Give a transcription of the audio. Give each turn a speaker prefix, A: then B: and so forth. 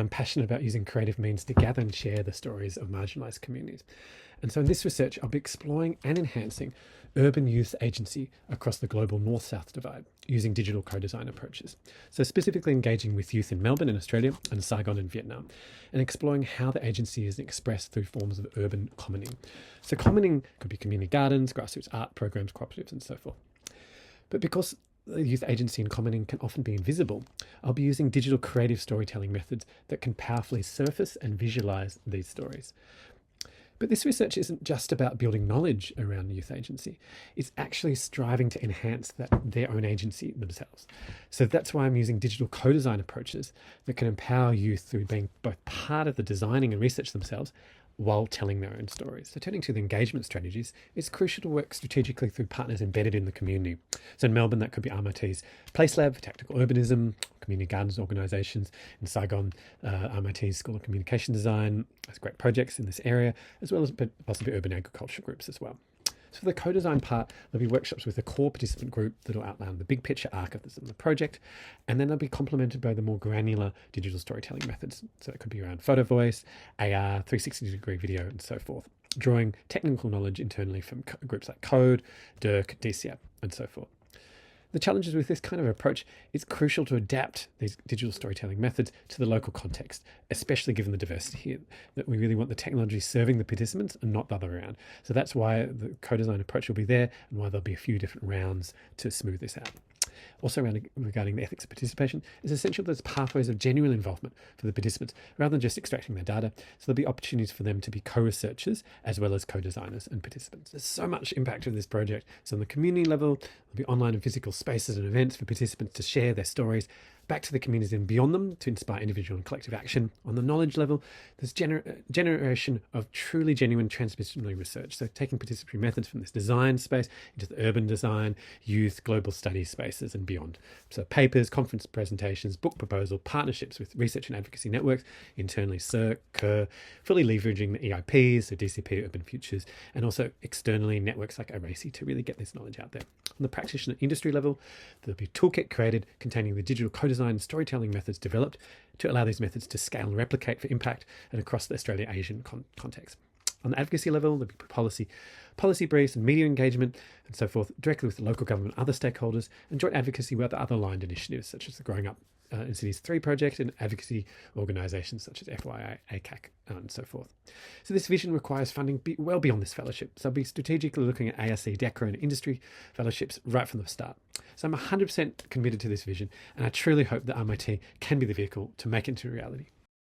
A: I'm passionate about using creative means to gather and share the stories of marginalised communities. And so in this research, I'll be exploring and enhancing urban youth agency across the global north-south divide using digital co-design approaches. So specifically engaging with youth in Melbourne in Australia and Saigon in Vietnam, and exploring how the agency is expressed through forms of urban commoning. So commoning could be community gardens, grassroots art programs, cooperatives, and so forth. But because the youth agency and commoning can often be invisible, I'll be using digital creative storytelling methods that can powerfully surface and visualize these stories. But this research isn't just about building knowledge around youth agency. It's actually striving to enhance their own agency themselves. So that's why I'm using digital co-design approaches that can empower youth through being both part of the designing and research themselves while telling their own stories. So turning to the engagement strategies, it's crucial to work strategically through partners embedded in the community. So in Melbourne, that could be RMIT's Place Lab for Tactical Urbanism, community gardens organisations. In Saigon, RMIT's School of Communication Design has great projects in this area, as well as possibly urban agriculture groups as well. So for the co-design part, there'll be workshops with a core participant group that will outline the big picture arc of the project, and then they'll be complemented by the more granular digital storytelling methods. So it could be around photo voice, AR, 360-degree video, and so forth, drawing technical knowledge internally from groups like Code, DIRC, DCAP, and so forth. The challenges with this kind of approach, it's crucial to adapt these digital storytelling methods to the local context, especially given the diversity here, that we really want the technology serving the participants and not the other way around. So that's why the co-design approach will be there and why there'll be a few different rounds to smooth this out. Also regarding the ethics of participation, it's essential that there's pathways of genuine involvement for the participants rather than just extracting their data. So there'll be opportunities for them to be co-researchers as well as co-designers and participants. There's so much impact of this project. So on the community level, there'll be online and physical spaces and events for participants to share their stories back to the communities and beyond them to inspire individual and collective action. On the knowledge level, there's generation of truly genuine transdisciplinary research. So taking participatory methods from this design space into the urban design, youth, global studies spaces and beyond. So papers, conference presentations, book proposal, partnerships with research and advocacy networks, internally CERC, CUR, fully leveraging the EIPs, so DCP, Urban Futures, and also externally networks like ORACI to really get this knowledge out there. On the practitioner industry level, there'll be a toolkit created containing the digital co-design and storytelling methods developed to allow these methods to scale and replicate for impact and across the Australia-Asian context. On the advocacy level, there'll be policy briefs and media engagement and so forth, directly with the local government and other stakeholders, and joint advocacy with other aligned initiatives such as the Growing Up in Cities 3 project and advocacy organisations such as FYI, ACAC, and so forth. So this vision requires funding well beyond this fellowship. So I'll be strategically looking at ARC, DECRA and industry fellowships right from the start. So I'm 100% committed to this vision, and I truly hope that RMIT can be the vehicle to make it into reality.